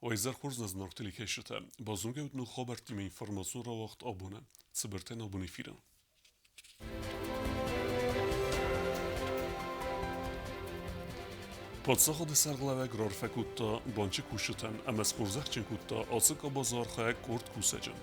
Ойзар хурз назнортили кешета. Базунга ну хабар тим информацион را وقت abone. Цибертен abone фирен. Подсаходи сарглавек рарфекутта банчи кушетен амас хурзахчинкутта асыка базархая корт кусаджан.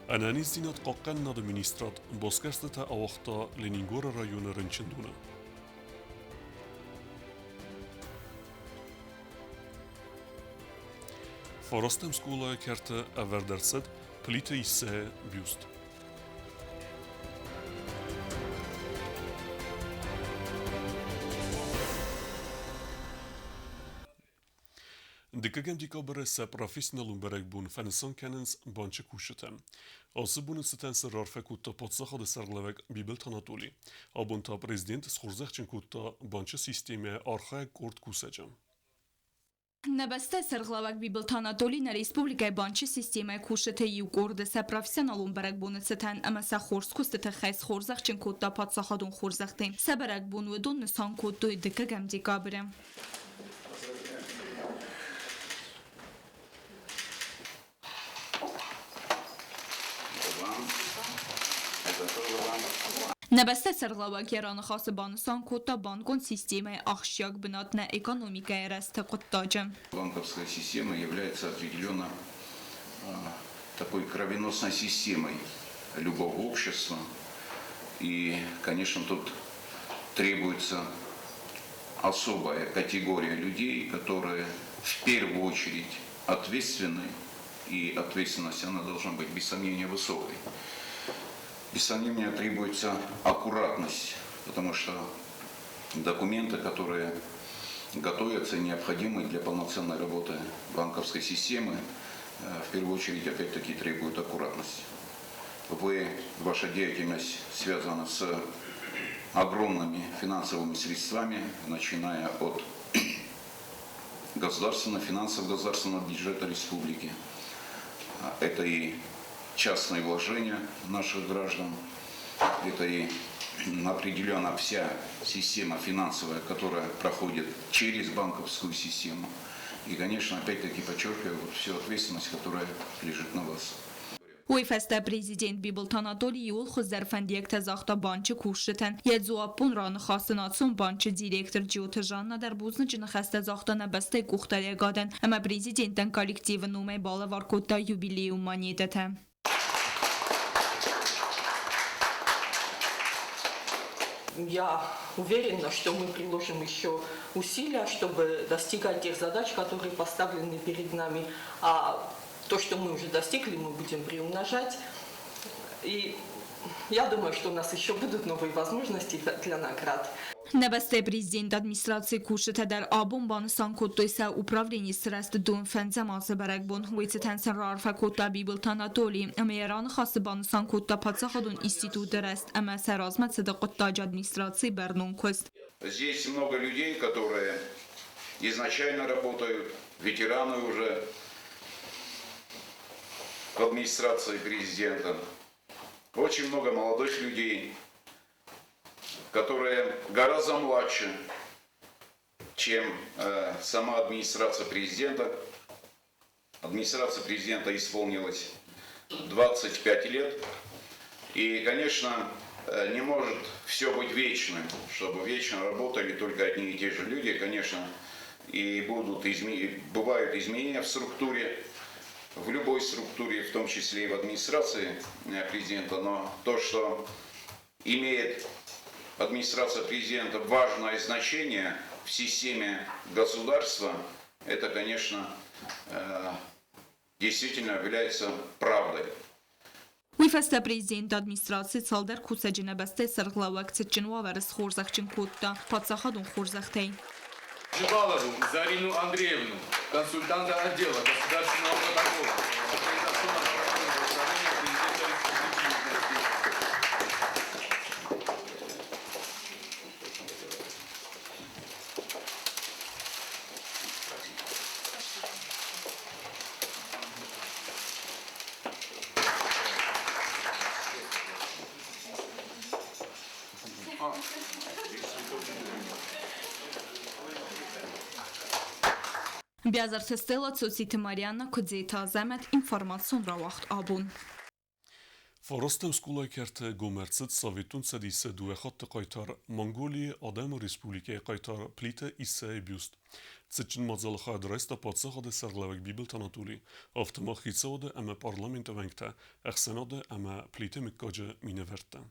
Ананиз динат қаққан над администрат баскарстата авахта Ленингора района рынчындуна. Фарастем скола карта авердарсад плита иссе бюст. Дикагем дикабре се профессионалун берек бун фенесан кененс банче кушетем. Асы бунын сетенсе рарфе кутта подсахады сарглавек бибелт Анатолий. Абунта президент схурзахчен кутта банче системе архая корт кусаджам. Նեբեստե սրղլավակ բիբլթանատոլին ռեսպուբլիկայ բանչի սիստեմայ քուշեթե յուկորդեսա պրոֆեսիոնալուն բարակ բունեցეთան ամասա խորս քուստեթե խայս խորզախ չեն կոտա պատսախադուն խորզախտե սա բարակ բունուեդուն նսան կոտոյ դկագամ դիկաբրը Նեբեստե սրղլավակ երանը խասը բանուսան կոտա բանկոն սիստեմայ աղշյակ բնատնա էկոնոմիկայ երաստը կոտտաջը Банковская система является определенно такой кровеносной системой любого общества. И, конечно, тут требуется особая категория людей, которые в первую очередь ответственны. И ответственность, она должна быть, без сомнения, высокой. Без сомнения требуется аккуратность, потому что документы, которые готовятся, необходимы для полноценной работы банковской системы, в первую очередь, опять-таки, требуют аккуратности. Ваша деятельность связана с огромными финансовыми средствами, начиная от финансов государственного бюджета республики. Это и частные вложения наших граждан, это и определенно вся система финансовая, которая проходит через банковскую систему. И, конечно, опять-таки подчеркиваю всю ответственность, которая лежит на вас. Уйфесте президент Бибелтанатолий юл хузерфендиек тезахта банчы кушетен. Едзуапун ран хасынатсон банчы директор Джиота Жанна дар бузнычын хасте захта небесте кухталия гаден. Ама президентен коллективы нумей бала варкота юбилеум манедете. Я уверена, что мы приложим еще усилия, чтобы достигать тех задач, которые поставлены перед нами. А то, что мы уже достигли, мы будем приумножать. И я думаю, что у нас еще будут новые возможности для наград. Небесте президент администрации кушета дар абун бансан кутойса управление срест дун фензамазы барак бун хуйцетенсен рарфа кута Бибелтанатолий. Амиран хас бансан кута пацахадун институт раст ама саразмат садакуттач администрации бернун куст. Здесь много людей, которые изначально работают, ветераны уже в администрации президента. Очень много молодых людей, которые гораздо младше, чем сама администрация президента. Администрация президента исполнилась 25 лет. И, конечно, не может все быть вечным, чтобы вечно работали только одни и те же люди. Конечно, и бывают изменения в структуре, в любой структуре, в том числе и в администрации президента. Но то, что имеет администрация президента важное значение в системе государства, это, конечно, действительно является правдой. Уйфесте президент администрации цалдар кусаджина басте сарглавак цечинва варс хорзахчин кутта пацахадун хорзахтей. Жибалову Зарину Андреевну, консультанта отдела государственного протокола. Բյազարթստելը ծոցիթ Մարիաննա կձեիթ ազամետ ինվորմացիոն ռավախտ աբուն։ Forostem skolay kerte gomercet Sovetun sedise due hotte qaytar Mongolie Adem Respublike qaytar plite isse büst. Цечин мазал хадрesta подсаходе сарлавек бибел танатули. Автомахицоде ама парламента венкта. Ахсеноде ама плите миккаже миневерта.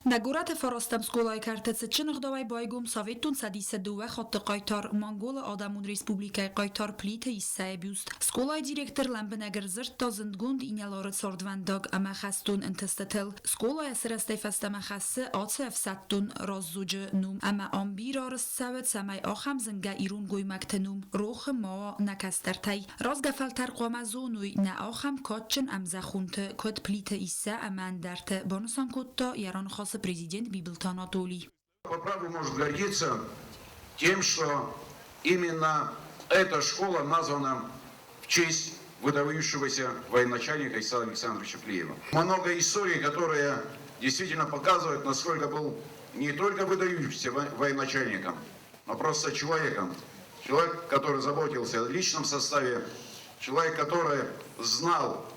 Նագուրաթը Ֆորոստեմ սկոլայի քարտեցը չնղդովայ բայգում Սովետուն սադիսը դուվե խոտը qaytar Մոնգոլը Ադամուն Ռեսպուբլիկայի qaytar պլիթը իսսայ բյուст։ Սկոլայի դիրեկտոր լամբնագր զրտ տոզնդգունդ ինյալորը սորդվանդոգ ամախաստուն ընթստտել։ Սկոլայի սրաստեյֆաստամախասը ոցը էվսատտուն ռոզուջը նում ամա ամբիր օրս սավետ սամայ օխամ զնգա իրուն գույմակտնում ռոխը մո նակաստերթայ։ Ռոզգաֆալտար qoմազունույ նա օխամ կոչն ամզախունթը կոտ պլիթը իսսա ամանդարտը բոնուսան կոտտո երան президент Библтон Анатолий. По праву может гордиться тем, что именно эта школа названа в честь выдающегося военачальника Исаака Александровича Плиева. Много историй, которые действительно показывают, насколько был не только выдающимся военачальником, а просто человеком. Человек, который заботился о личном составе, человек, который знал,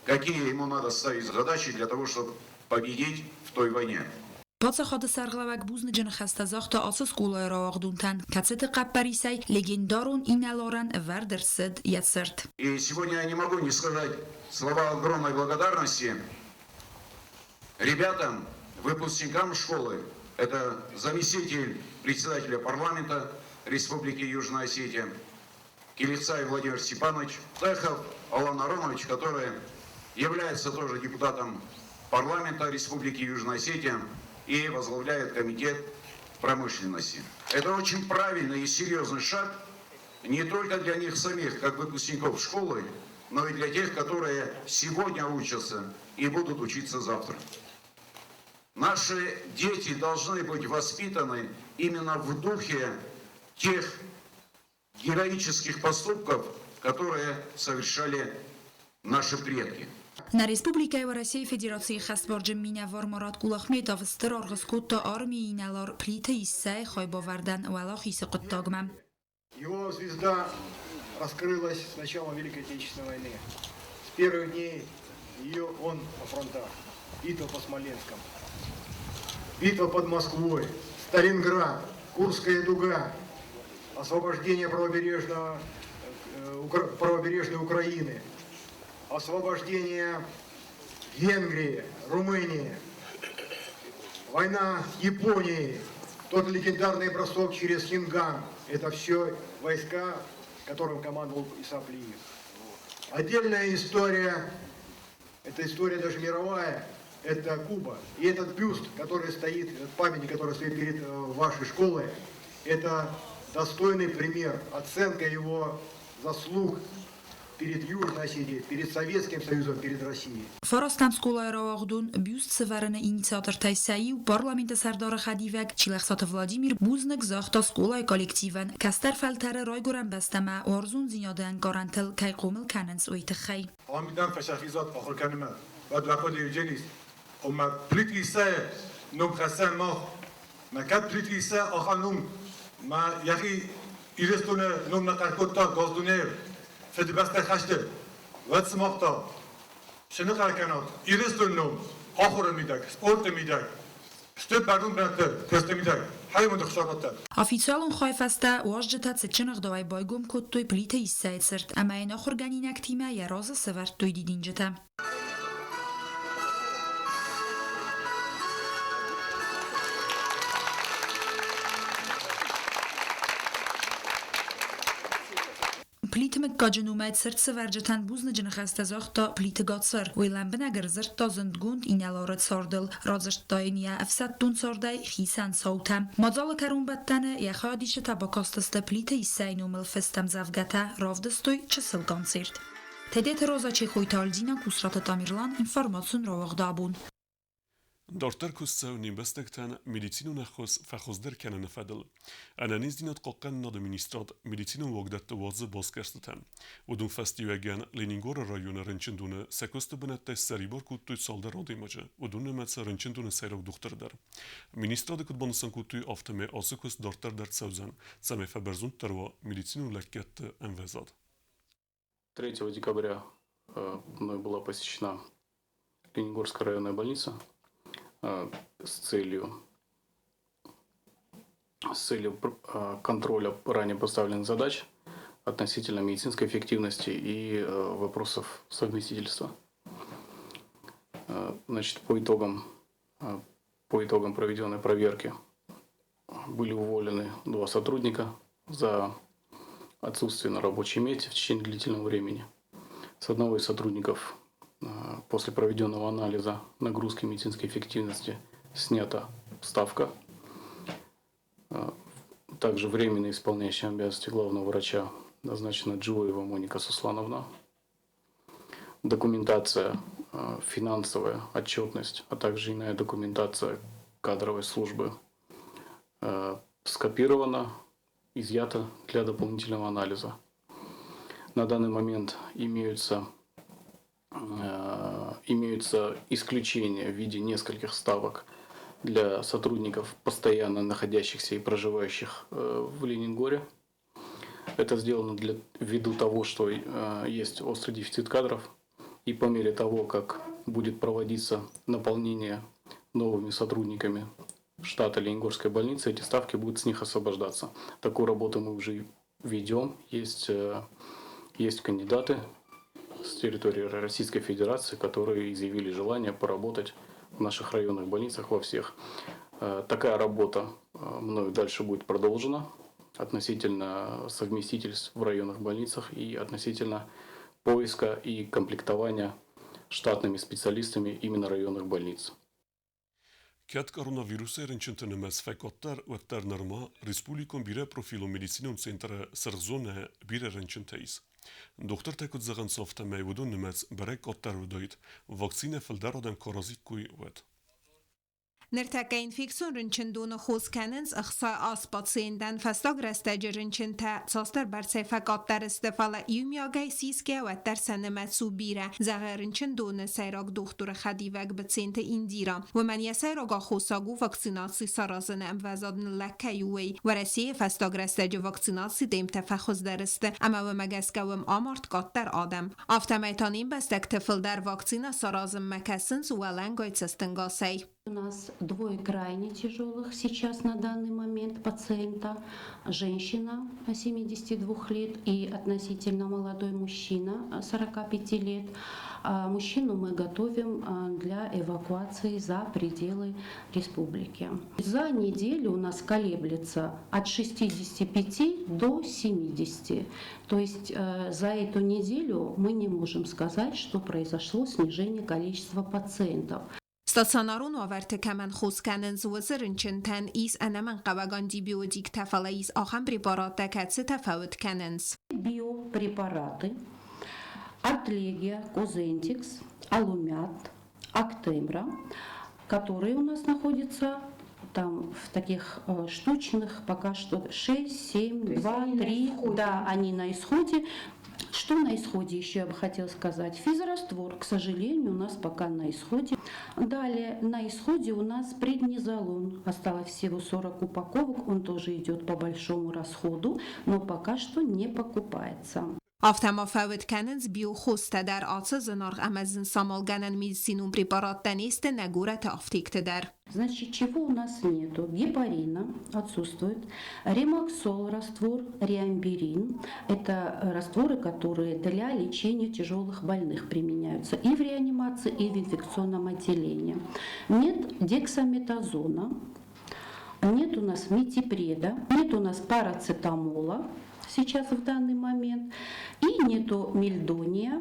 какие ему надо ставить задачи для того, чтобы победить в той войне. Բացախոդը սարգլավակ բուզնը ջնխաստազախտը ասս կուլայրը աղդունտան, կացետը կապպարիսայ լեգենդարուն ինալորան вардерсед яцерт. И сегодня я не могу не сказать слова огромной благодарности ребятам, выпускникам школы. Это заместитель председателя парламента Республики Южная Осетия, Килицай Владимир Степанович, Техов Алан Аронович, который является тоже депутатом парламента Республики Южная Осетия и возглавляет комитет промышленности. Это очень правильный и серьезный шаг не только для них самих, как выпускников школы, но и для тех, которые сегодня учатся и будут учиться завтра. Наши дети должны быть воспитаны именно в духе тех героических поступков, которые совершали наши предки. На Республикой России Федерации Хасборджем Минявор Мурат Кулахметов стерор скутто армии иналор плита иссай хойбовардан уалахисы куттогма. Его звезда раскрылась с начала Великой Отечественной войны. С первых дней ее он на фронтах. Битва по Смоленскому, битва под Москвой, Сталинград, Курская дуга, освобождение правобережной Украины, освобождение Венгрии, Румынии, война с Японией, тот легендарный бросок через Хинган. Это все войска, которым командовал Иса Плиев. Отдельная история, это история даже мировая, это Куба. И этот бюст, который стоит, этот памятник, который стоит перед вашей школой, это достойный пример, оценка его заслуг перед Южной Осетией, перед Советским Союзом, перед Россией. Форостам скулайро աղդուն բյուст սվարանը ինիցիատոր թայսայի ու պարլամենտը սարդորը խադիվակ չիլախսատը Վլադիմիր բուզնկ զախտա սկուլայ կոլեկտիվան կաստար ֆալտարը ռոյգուրան բաստամա օրզուն զինյոդան գորանտել կայqումıl կանենց ույթը խայ. Ամիդան ֆաշախիզատ պախորկանիմը բադվախոդ երջենիս ոմա պլիտիսը նոմ խասան մախ մակատ պլիտիսը ախանում մա յախի իրեստունը նոմ նակարկոտտա գազդուներ Fedibeste kaçtı. Vatsimokta. Şimdi kalkanat. İris dönüm. Ahura midak. Sport midak. Stüt bardun bıraktı. Köste midak. Hayır xşabatta. Официалун хойфаста уажжата цечнагдовай байгум коттуй плита иссайцерт амайн охорганин актима яроза севартуй дидинжета. Plitme kajenumet sert verjetan buzne jnkhastazachta plite gatsar wilamben agerzer tazendgund inalorat sordel razertaynia afsattun sorday khisan sautam mazal karumbattane ya khadishe tabakastasta plite isaynumel festam zavgata ravdestoy çesel koncert. Tedet roza çekhoytaldina kusrata tamirlan informasyon rovagdabun. دارتر كوستاو نيمبستكتان ميديسينو نخوص فخوزدر كان نفدل أنا نزدينات قاقن ناد منيسترات ميديسينو وقدت واز باسكرستتان ودون فاستيوغان لينينغور الرايون رنچندون سكوست بنات سريبور كوتو سالدر راديماجا ودون نمات رنچندون سيروك دختر در منيسترات كوت بانسان كوتو افتمي آسكوست دارتر در سوزان سامي فبرزون تروا ميديسينو لكت انفزاد 3 декабря мной была посещена Ленингорская районная больница с целью контроля ранее поставленных задач относительно медицинской эффективности и вопросов совместительства. Значит, по итогам проведенной проверки были уволены 2 сотрудника за отсутствие на рабочем месте в течение длительного времени. С одного из сотрудников после проведенного анализа нагрузки медицинской эффективности снята ставка. Также временно исполняющая обязанности главного врача назначена Джуева Моника Суслановна. Документация, финансовая отчетность, а также иная документация кадровой службы скопирована, изъята для дополнительного анализа. На данный момент имеются исключения в виде нескольких ставок для сотрудников, постоянно находящихся и проживающих в Ленингоре. Это сделано ввиду того, что есть острый дефицит кадров, и по мере того, как будет проводиться наполнение новыми сотрудниками штата Ленингорской больницы, эти ставки будут с них освобождаться. Такую работу мы уже ведем. Есть кандидаты с территории Российской Федерации, которые изъявили желание поработать в наших районных больницах во всех. Такая работа мною дальше будет продолжена относительно совместительств в районных больницах и относительно поиска и комплектования штатными специалистами именно районных больниц. Ket koronavirusa rënqëntë mes fekottar u ettar nërma, Respublikon bire profilu medicinon centre sërzone bire rënqëntejs. Doktor të këtë zëgën softe me i vëdun në mes bere kottar vëdojt, vakcine fëldar odem korazit kuj vetë. نرتكين فيكسون رنشندون خوز كاننز اخصاء آسباتسين دن فستاق رستاج رنشنتا تاستر برسيفاقات در استفالة يومياغي سيسكي و در سنمت سوبيرا زغير رنشندون سيراق دكتور خديوك بتسينت انديرا ومن يسيراق خوصاقو فاكسيناتسي سرازن اموازادن لكيوي ورسيه فستاق رستاج فاكسيناتسي ديم تفخص درست اما ومگسكوم آمارت قات در آدم افتميتانين بستك تفل در فاكسينا سرازن مكسنز ولنگوي تستنگاسي. У нас 2 крайне тяжелых сейчас на данный момент пациента. Женщина 72 лет и относительно молодой мужчина 45 лет. Мужчину мы готовим для эвакуации за пределы республики. За неделю у нас колеблется от 65 до 70. То есть за эту неделю мы не можем сказать, что произошло снижение количества пациентов. ستاسانارون آورت کمن خوز کنن زوزرنچنتن ایس انمن قوگان دیبیودیک تفالیز آخم پریپارات دکتس تفاوت کننز. Биопрепараты, Артлегия, Козентикс, Алумят, Актемра, которые у нас находятся там в таких штучных пока что 6, 7, 2, 3, да, они на исходе. Что на исходе еще я бы хотела сказать? Физраствор, к сожалению, у нас пока на исходе. Далее на исходе у нас преднизолон. Осталось всего 40 упаковок, он тоже идет по большому расходу, но пока что не покупается. Автомافوت کننز بیو خوسته در آتس زنارغ امازن سامال گنن میزسینون پریپارات دنیست نگورت آفتیکت در. Значит, чего у нас нету? Гепарина отсутствует, ремаксол раствор, риамберин. Это растворы, которые для лечения тяжелых больных применяются и в реанимации, и в инфекционном отделении. Нет дексаметазона, нет у нас метипреда, нет у нас парацетамола сейчас в данный момент, и нету мельдония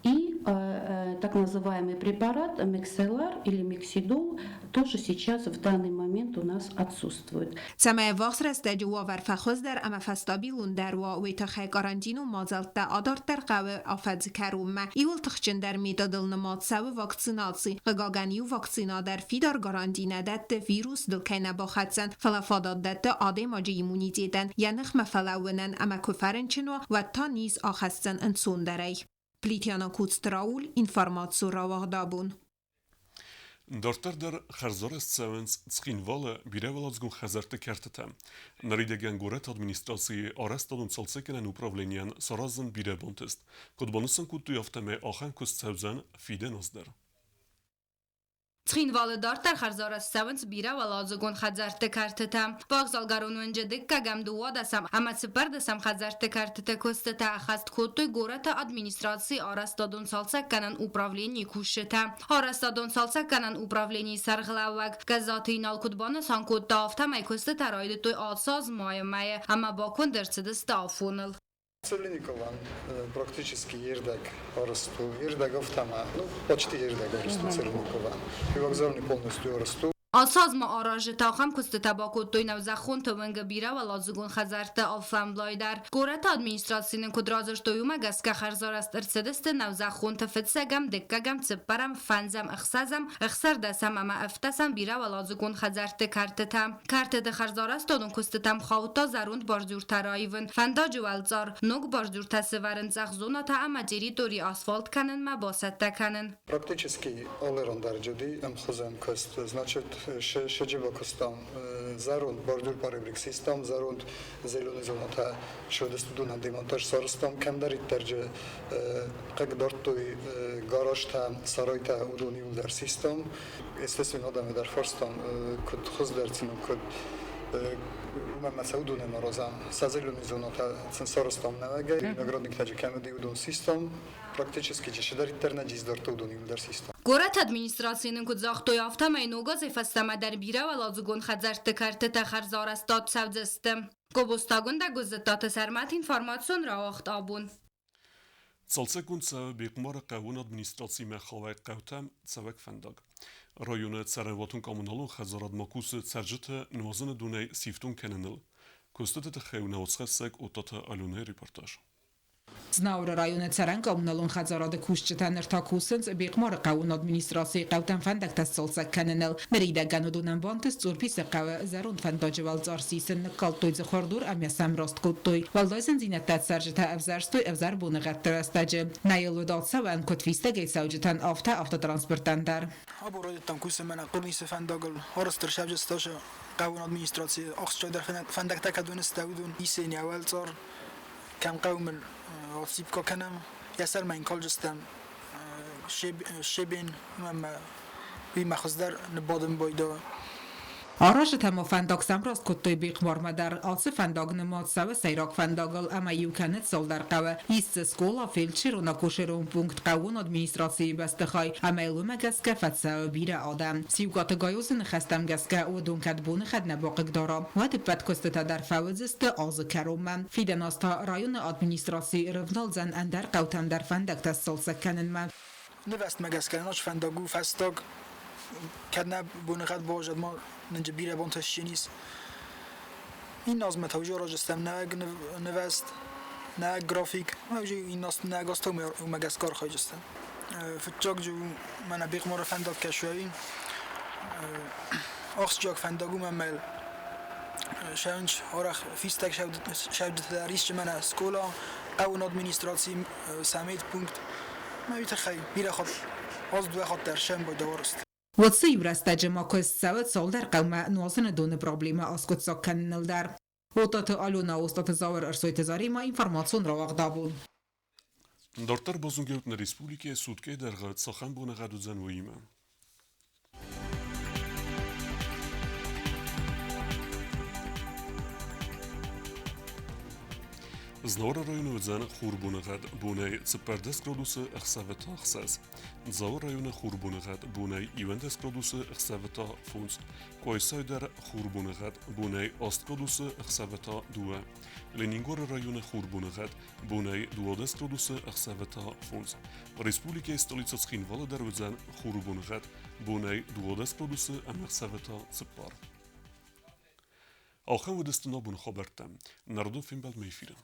и так называемый препарат Мекселар или Мексидол тоже сейчас в данный момент у нас отсутствует. Цемه وخرست جوا ورفخوز در اما فستابیلون در و ویتا خی قرانتینو مازلت آدار در قوه آفد کروم ایول تخچن در میدادل نماد سو واکسیناسی غگاگنیو واکسینا در فیدار قرانتینه دت ویروس دل که نباختن فلافاداد دت آده ماجی ایمونیتیدن ینخ مفلونن اما کفرنچنو و تا نیز آخستن انسون دری. پلیتیانا کوتستراول اینفارماتسو را دابون. Dorter der Charzores Cevens Tskinvale birevalatsgun Chazarte Kertetem. Naridegen Goret administracji arestadun Salsekenen upravlenian Sarazan Birebontest. Kod bonusan kutu yafteme Achen Kostcevzen Fide Nazder. Tskinvale Dorter Charzores Cevens birevalatsgun Chazarte Kertetem. Vağzalgarun önce dikkagem duadasam ama sperdesam Chazarte Kertete kostete achast kutu Goret administracji arestadun Salsekenen upravleni kushete. Arestadun Salsekenen upravleni serglavak gazati nalkutbana sankut daftame kostete raydıtoy adsaz mayemeye ama bakun dertsede stafunul. Целиникован практически ердак расту, ердак автома, ну почти ердак расту Целиникован. И вокзальный полностью расту. آساز ما آراژ تاخم کست تباکوت توی نوزخون تونگ بیره و لازگون خزرت آفم لایدر گورت ادمینستراسیون کدرازش تویوم گس که خرزار است ارسدست نوزخون تفتسگم دکگم تسپرم فنزم اخسازم اخسر دسم اما افتسم بیره و لازگون خزرت کرتتم کرتت خرزار است دون کست تم خاوتا زروند بارجور ترایون فندا جوالزار نوگ بارجور تسورن زخزونا تا اما جری دوری آسفالت کنن ما باست کنن. Практически олерон дарджоди ам хозам кост, значит شجبا کستم زارون باردور پاربریک سیستم زارون زیلونی زونتا شده استودون دیمونتاژ سارستم کم دارید درجه قدرت توی گاراژ تا سرای تا اودونی در سیستم استثنی آدم در فرستم کد خوز درتیم کد من مسعودونه مرزم سازیلونی زونتا سارستم نوگه نگرانیک تاجی کم دیودون سیستم практически чеше дарит тернаджиз дар тудуним дар систем. Горат администрацияның кудзахто яфтамай ногаз фастама дар бира ва лазугун хазарты картета харзарастат савзестем. Кобустагун да гузатат сармат информацион раахт абун. Salsekund se biqmar qawun administracji mexawayt qawtam tsavak fendag. Rayonu Tsarenvatun kommunalun xazarad makus tsarjite nwazın dunay siftun kenenil. Kostet xewna otsxesek otata alune reportaj. Znauра rayonu Tsaran kommunalun xazarad kushchetan ertakusens biqmar qawun administracji qawtam fendag tassalsak kenenil. Merida ganudunan bantes zurpis qaw zarun fendajval zarsisen qaltoy zakhordur am yasam rast qottoy. Valdaysen zinetat sarjita avzarstoy avzar bunaqat trastaje. Nayeludal savan kotfistege savjitan afta transportandar. Aburodetam kusemena qurnis fendagl horster shavjestaja qawun administracji oxchoder fendag takadun stawdun isen yawalzar كم قوم وصيب كوكنام يسال ما ينقل جستم شبين مما بما خزدر نبادم بايدا آراژ تمام فندق سمراست کتوی بیقمار مدر آس فندق نماد سو سیراک فندقل اما یوکنت سال در قوه ایست سکولا فیلچر و نکوشرون پونکت قوون ادمینستراسی بستخای اما ایلوم گسکه فتسا بیر آدم سیوگات گایوز نخستم گسکه و دونکت بون خد نباقق دارا و دبت کستتا در فوزست آز کروم فیدناستا رایون ادمینستراسی رفنال زن اندر قوتم در فندق تسال سکنن من نوست مگسکه ناش فندقو فستاق کدنا بون خد باجد ما ننجا بیره بانتش نیست این نازمه توجه را جستم نگ نوست نگ گرافیک این ناس نگاستم و مگسکار خواهی جستم فتجاک جو من بیقمار فندق کشوین آخس جاک فندقو من مل شاونج آرخ فیستک شودت دریش من اسکولا اون ادمینستراسی سمیت پونکت ما بیتخی بیره خود از دو خود درشم باید دوارست واتسا یورسته ماکوس سوت سال در قوم نوازن دون پرابلیم آسکوت ساکننل در وطات آلونا استات زاور ارسویت زاری ما اینفرماسیون را واقع Dorter bozungeutne Respublike Sudke der Sachen bune gaduzan wime. Znora rayonu zan xurbunagad bune 14 gradusu axsavet axsaz. Zao rayona xurbunegat bunay Juventus produse xsaveta funds. Koysayder xurbunegat bunay Ost produse xsaveta due. Leningor rayona xurbunegat bunay Duodes produse xsaveta funds. Respublike stolica Schinvala dervezan xurbunegat bunay Duodes produse xsaveta цепар. Alchem we destinabun Robertem. Narodów film bad meefiren.